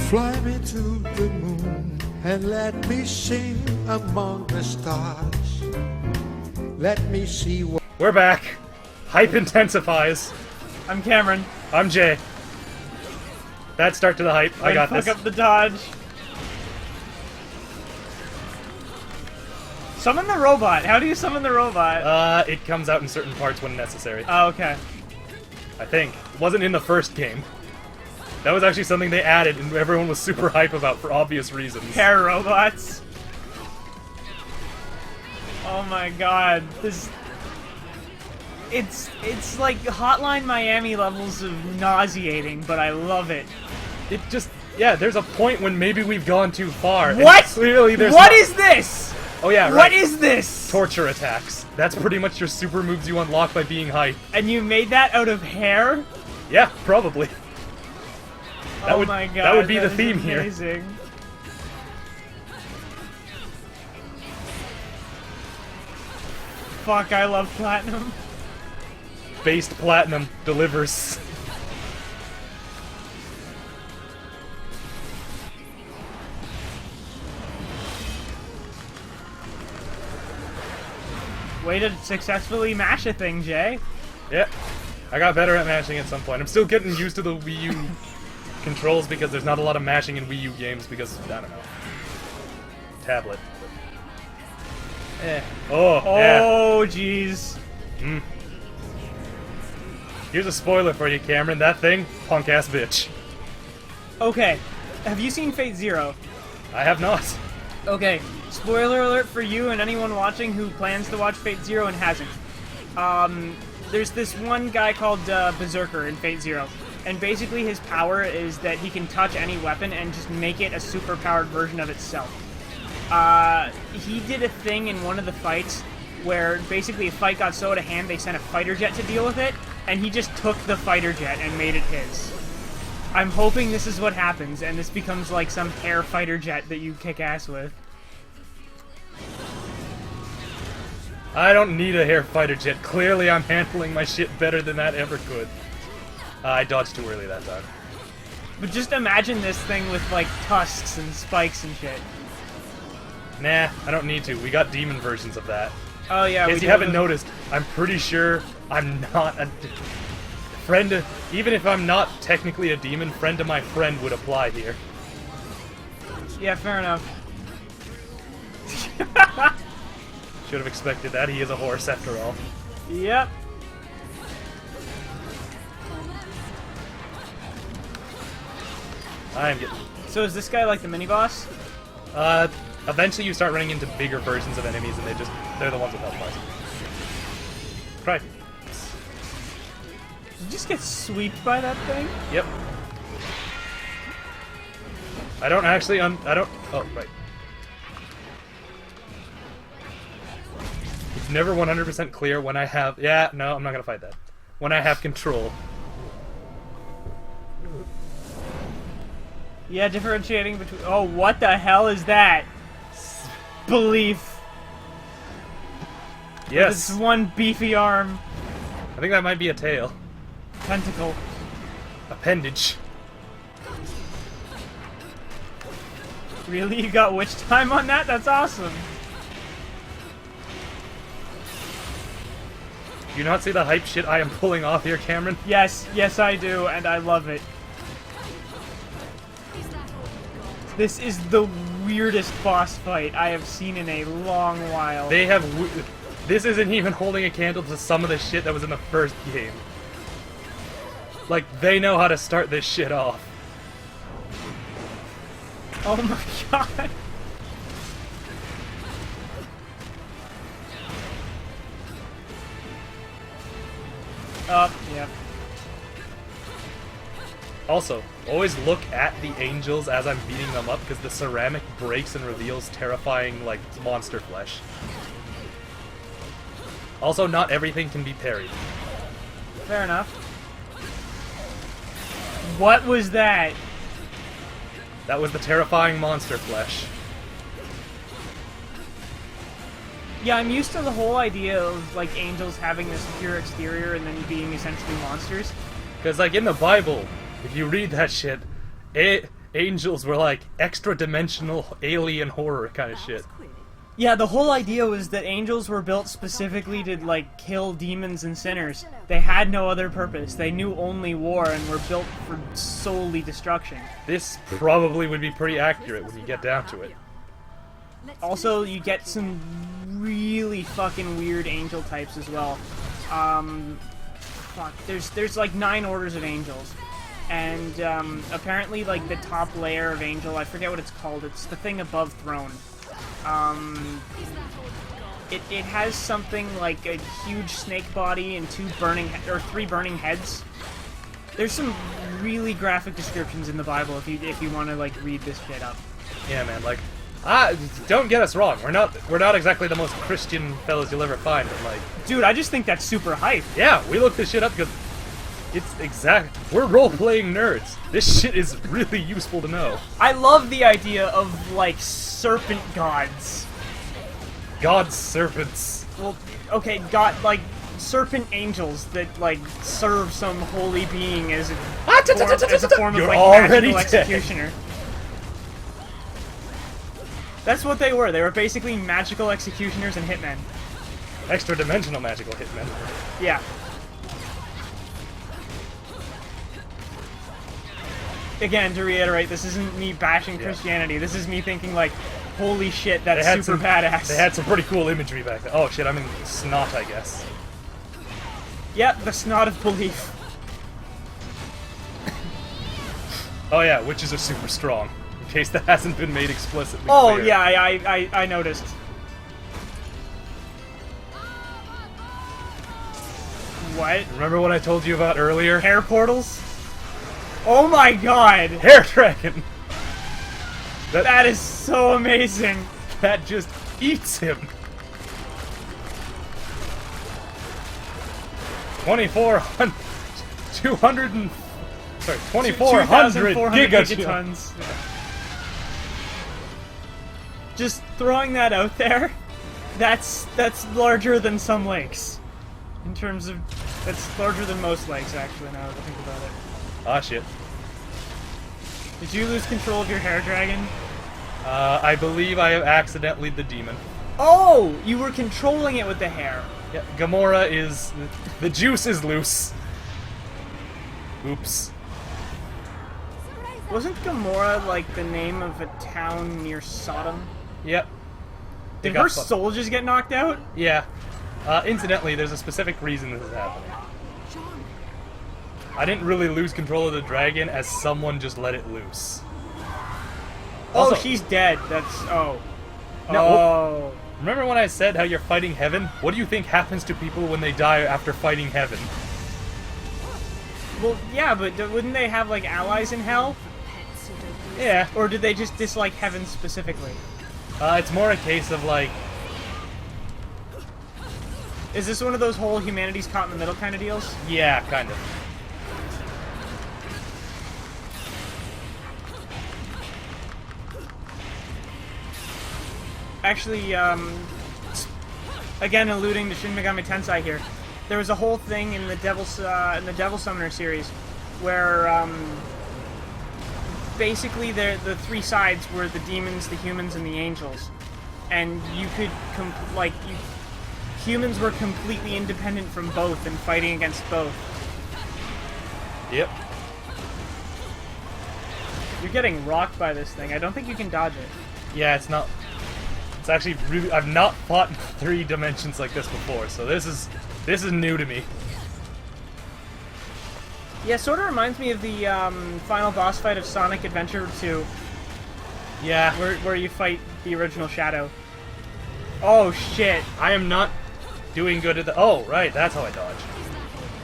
Fly me to the moon and let me sing among the stars. Let me see what... We're back. Hype intensifies. I'm Cameron. I'm Jay. That start to the hype. I got this. Fuck up the dodge. Summon the robot. How do you summon the robot? It comes out in certain parts when necessary. Oh, okay. I think. It wasn't in the first game. That was actually something they added and everyone was super hype about for obvious reasons. Hair robots. Oh my god. This... It's like Hotline Miami levels of nauseating, but I love it. It just... Yeah, there's a point when maybe we've gone too far. What? Clearly there's What is this? Oh yeah, right. What is this? Torture attacks. That's pretty much your super moves you unlock by being hype. And you made that out of hair? Yeah, probably. Oh my god, that would be the theme amazing. here. Fuck, I love Platinum. Based Platinum delivers. Way to successfully mash a thing, Jay. Yeah, I got better at mashing at some point. I'm still getting used to the Wii U controls because there's not a lot of mashing in Wii U games because, I don't know. Tablet. Oh, jeez. Yeah. Here's a spoiler for you, Cameron. That thing, punk-ass bitch. Okay, have you seen Fate Zero? I have not. Okay, spoiler alert for you and anyone watching who plans to watch Fate Zero and hasn't. There's this one guy called Berserker in Fate Zero, and basically his power is that he can touch any weapon and just make it a super-powered version of itself. He did a thing in one of the fights where basically a fight got so out of hand they sent a fighter jet to deal with it, and he just took the fighter jet and made it his. I'm hoping this is what happens, and this becomes like some hair fighter jet that you kick ass with. I don't need a hair fighter jet. Clearly I'm handling my shit better than that ever could. I dodged too early that time. But just imagine this thing with like tusks and spikes and shit. Nah, I don't need to. We got demon versions of that. Oh yeah, If you haven't noticed, I'm pretty sure I'm not a friend. Even if I'm not technically a demon, friend to my friend would apply here. Yeah, fair enough. Should have expected that. He is a horse after all. Yep. I am getting... So is this guy like the mini-boss? Eventually you start running into bigger versions of enemies and they're the ones with health bars. Try. Did you just get sweeped by that thing? Yep. I don't actually oh, right. It's never 100% clear when I have... Yeah, no, I'm not gonna fight that. When I have control. Yeah, differentiating between... Oh, what the hell is that? Belief. Yes. This one beefy arm. I think that might be a tail. Tentacle. Appendage. Really? You got witch time on that? That's awesome. Do you not see the hype shit I am pulling off here, Cameron? Yes, yes I do, and I love it. This is the weirdest boss fight I have seen in a long while. They have... This isn't even holding a candle to some of the shit that was in the first game. Like, they know how to start this shit off. Oh my god. Yeah. Also, always look at the angels as I'm beating them up, because the ceramic breaks and reveals terrifying, like, monster flesh. Also, not everything can be parried. Fair enough. What was that? That was the terrifying monster flesh. Yeah, I'm used to the whole idea of, like, angels having this pure exterior and then being essentially monsters. Because, like, in the Bible, if you read that shit, angels were like extra-dimensional alien horror kind of shit. Yeah, the whole idea was that angels were built specifically to, like, kill demons and sinners. They had no other purpose. They knew only war and were built for solely destruction. This probably would be pretty accurate when you get down to it. Also, you get some really fucking weird angel types as well. Fuck, there's like 9 orders of angels. And, apparently, like, the top layer of angel, I forget what it's called, it's the thing above throne. It has something like a huge snake body and 3 burning heads. There's some really graphic descriptions in the Bible if you want to like read this shit up. Yeah, man. Like, don't get us wrong. We're not exactly the most Christian fellas you'll ever find. But like, dude, I just think that's super hype. Yeah, we looked this shit up because we're role-playing nerds. This shit is really useful to know. I love the idea of like serpent gods. God serpents. Well, okay, like serpent angels that like serve some holy being as a form of You're like already magical dead. executioner. That's what they were. They were basically magical executioners and hitmen. Extra-dimensional magical hitmen. Yeah. Again, to reiterate, this isn't me bashing Christianity. This is me thinking like, holy shit, that's super badass. They had some pretty cool imagery back then. Oh shit, I'm in snot, I guess. Yep, the snot of belief. Oh yeah, witches are super strong. In case that hasn't been made explicitly Oh clear. yeah, I noticed. What? Remember what I told you about earlier? Hair portals? Oh my god! Hair dragon! That is so amazing! That just eats him! 2,400 gigatons. Just throwing that out there, that's larger than some lakes. In terms of, that's larger than most lakes, actually, now that I think about it. Ah, shit. Did you lose control of your hair dragon? I believe I have accidentally the demon. Oh! You were controlling it with the hair. Yeah, Gamora is... The juice is loose. Oops. Wasn't Gamora, like, the name of a town near Sodom? Yep. Did her soul just get knocked out? Yeah. Incidentally, there's a specific reason this is happening. I didn't really lose control of the dragon as someone just let it loose. Also, oh, she's dead. That's... Oh. No, oh. Remember when I said how you're fighting heaven? What do you think happens to people when they die after fighting heaven? Well, yeah, but wouldn't they have, like, allies in hell? Yeah. Or did they just dislike heaven specifically? It's more a case of, like... Is this one of those whole humanity's caught in the middle kind of deals? Yeah, kind of. Actually, again alluding to Shin Megami Tensei here, there was a whole thing in the Devil Summoner series where basically the 3 sides were the demons, the humans, and the angels, and you could humans were completely independent from both and fighting against both. Yep. You're getting rocked by this thing. I don't think you can dodge it. Yeah, it's not... It's actually really... I've not fought in 3 dimensions like this before, so this is new to me. Yeah, sort of reminds me of the final boss fight of Sonic Adventure 2. Yeah. Where you fight the original Shadow. Oh, shit. I am not doing good at the... Oh, right, that's how I dodge.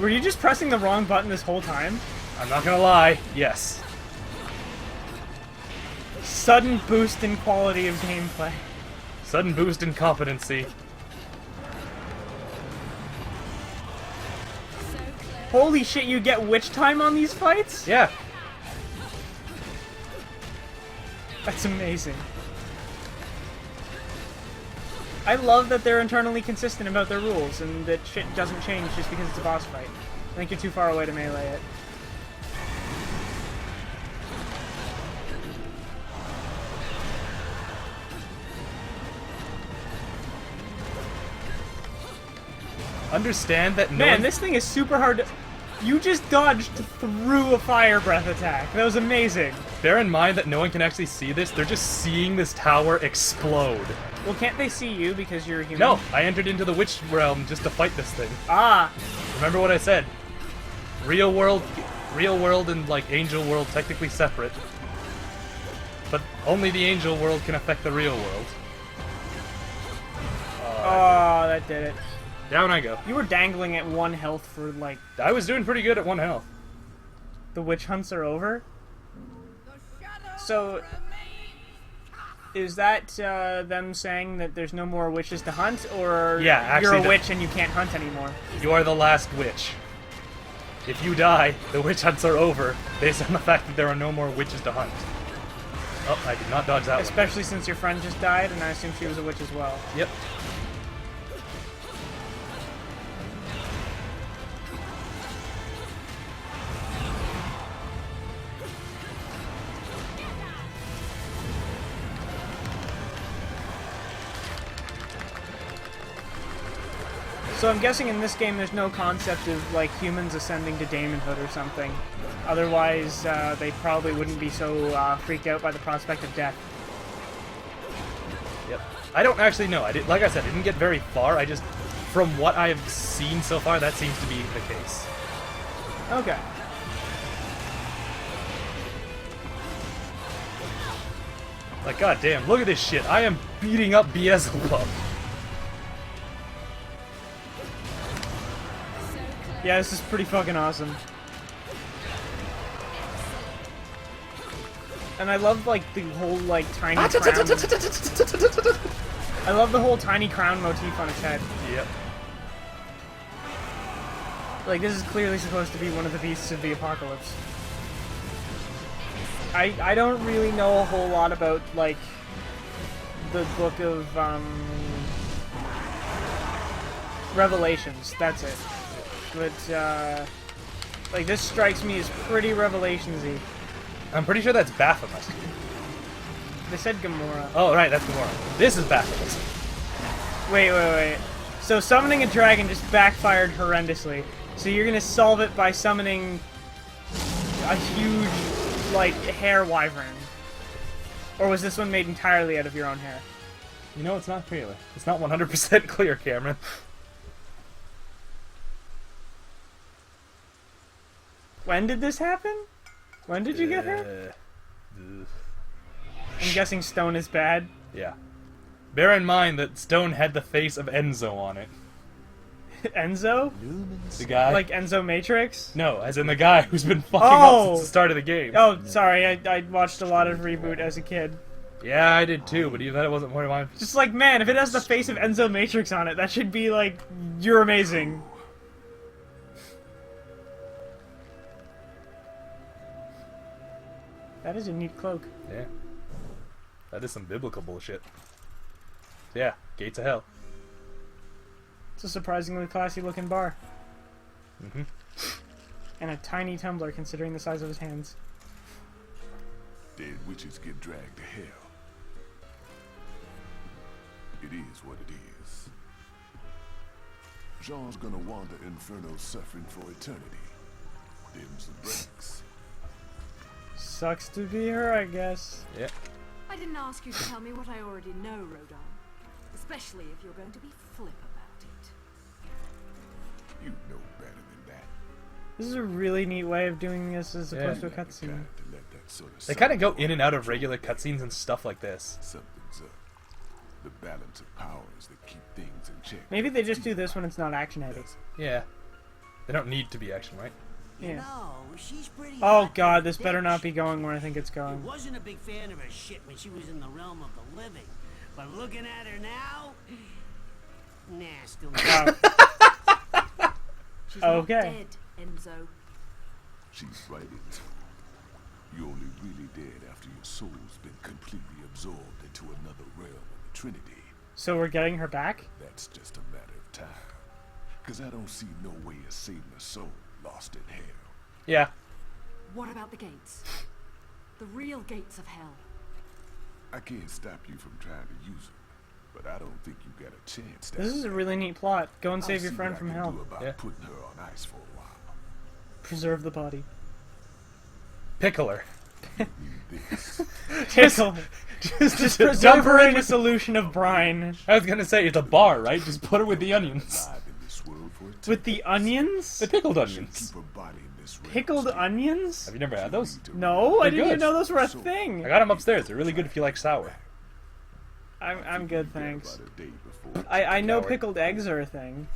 Were you just pressing the wrong button this whole time? I'm not gonna lie, yes. Sudden boost in quality of gameplay. Sudden boost in competency. Holy shit, you get witch time on these fights? Yeah. That's amazing. I love that they're internally consistent about their rules and that shit doesn't change just because it's a boss fight. I think you're too far away to melee it. understand that no Man, one... this thing is super hard to... You just dodged through a fire breath attack. That was amazing. Bear in mind that no one can actually see this. They're just seeing this tower explode. Well, can't they see you because you're a human? No, I entered into the witch realm just to fight this thing. Ah. Remember what I said? Real world and like angel world technically separate. But only the angel world can affect the real world. Oh, that did it. Down I go. You were dangling at 1 health for, like... I was doing pretty good at 1 health. The witch hunts are over? So... Is that them saying that there's no more witches to hunt, or Yeah, actually you're a witch and you can't hunt anymore? You are the last witch. If you die, the witch hunts are over, based on the fact that there are no more witches to hunt. Oh, I did not dodge that one. Especially since your friend just died, and I assume she was a witch as well. Yep. So I'm guessing in this game there's no concept of, like, humans ascending to daemonhood or something. Otherwise, they probably wouldn't be so freaked out by the prospect of death. Yep. I don't actually know. Like I said, I didn't get very far. I just, from what I've seen so far, that seems to be the case. Okay. Like, goddamn, look at this shit. I am beating up Beelzebub. Yeah, this is pretty fucking awesome. And I love, like, the whole, like, tiny crown. I love the whole tiny crown motif on its head. Yep. Like, this is clearly supposed to be one of the beasts of the apocalypse. I don't really know a whole lot about, like, the book of, Revelations. That's it. But, like, this strikes me as pretty Revelations-y. I'm pretty sure that's Baphomet. They said Gamora. Oh, right, that's Gamora. This is Baphomet. Wait. So summoning a dragon just backfired horrendously. So you're gonna solve it by summoning a huge, like, hair wyvern. Or was this one made entirely out of your own hair? You know, it's not clear. It's not 100% clear, Cameron. When did this happen? When did you get her? I'm guessing stone is bad. Yeah. Bear in mind that stone had the face of Enzo on it. Enzo? The guy? Like Enzo Matrix? No, as in the guy who's been fucking up since the start of the game. Oh, sorry, I watched a lot of Reboot as a kid. Yeah, I did too, but even that wasn't one of mine. Just like, man, if it has the face of Enzo Matrix on it, that should be like, you're amazing. That is a neat cloak. Yeah. That is some biblical bullshit. Yeah, gates of hell. It's a surprisingly classy looking bar. Mm-hmm. And a tiny tumbler considering the size of his hands. Dead witches get dragged to hell. It is what it is. Jean's gonna wander Inferno suffering for eternity. Them's the breaks. Sucks to be her, I guess. Yeah. I didn't ask you to tell me what I already know, Rodin. Especially if you're going to be flip about it. You know better than that. This is a really neat way of doing this as opposed to a The cutscene. kind to let that sort of They kind of go in and out of regular cutscenes and stuff like this. Something's up. The balance of powers that keep things in check. Maybe they just do this when it's not action heavy. Yeah. They don't need to be action, right? You Yeah. know, she's pretty Oh hot, god, this better bitch. not be going where I think it's I going. wasn't a big fan of her shit when she was in the realm of the living, but looking at her now, nah, still not. She's Okay. not dead, Enzo. She's right. You're only really dead after your soul's been completely absorbed into another realm of the Trinity. So we're getting her back? That's just a matter of time. Cause I don't see no way of saving a soul lost in hell. Yeah. What about the gates? The real gates of hell. I can't stop you from trying to use them. but I don't think you got a chance. This is a really neat plot. Go and save your friend from hell. Yeah. Putting her on ice for a while. Preserve the body. Pickle her. This. Pickle. Just preserve her in a solution of brine. I was gonna say, it's a bar, right? Just put her with the onions. Alive in this world for a With the onions? The pickled She'll onions. keep her body in this realm Pickled state. onions? Have you never had those? No, I They're didn't even good. know those were a thing. I got them upstairs. They're really good if you like sour. I'm good, thanks. About a day before I know Coward. pickled eggs are a thing.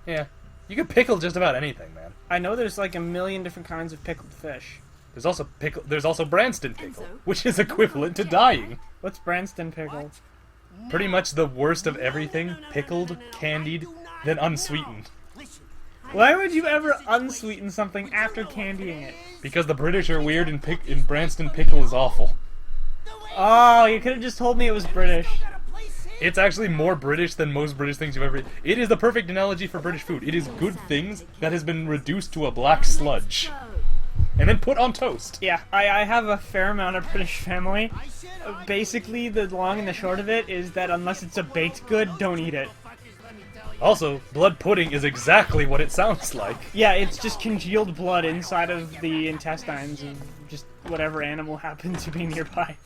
Yeah. You can pickle just about anything, man. I know there's like a million different kinds of pickled fish. There's also There's also Branston pickle, Enzo, which is equivalent to dying. What's Branston pickle? Pretty much the worst of everything, pickled, candied, then unsweetened. Listen, Why would you ever unsweeten something after candying it? Because the British are weird and Branston pickle is awful. Oh, you could have just told me it was British. It's actually more British than most British things you've ever... It is the perfect analogy for British food. It is good things that has been reduced to a black sludge. And then put on toast. Yeah, I have a fair amount of British family. Basically, the long and the short of it is that unless it's a baked good, don't eat it. Also, blood pudding is exactly what it sounds like. Yeah, it's just congealed blood inside of the intestines of just whatever animal happens to be nearby.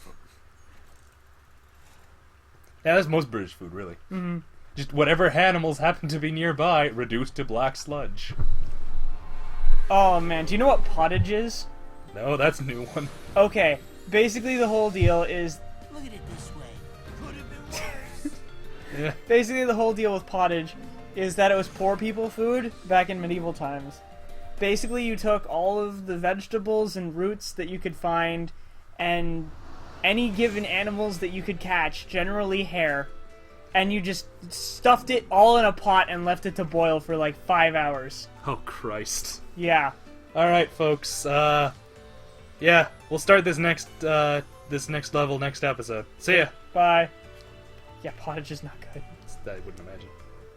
Yeah, that's most British food, really. Mm-hmm. Just whatever animals happen to be nearby, reduced to black sludge. Oh man, do you know what pottage is? No, that's a new one. Okay, basically the whole deal is... look at it this way. Could have been worse. Yeah. Basically the whole deal with pottage is that it was poor people food back in medieval times. Basically you took all of the vegetables and roots that you could find and any given animals that you could catch, generally hare, and you just stuffed it all in a pot and left it to boil for like 5 hours. Oh, Christ. Yeah. Alright, folks, yeah, we'll start this next level next episode. See ya! Bye. Yeah, pottage is not good. I wouldn't imagine.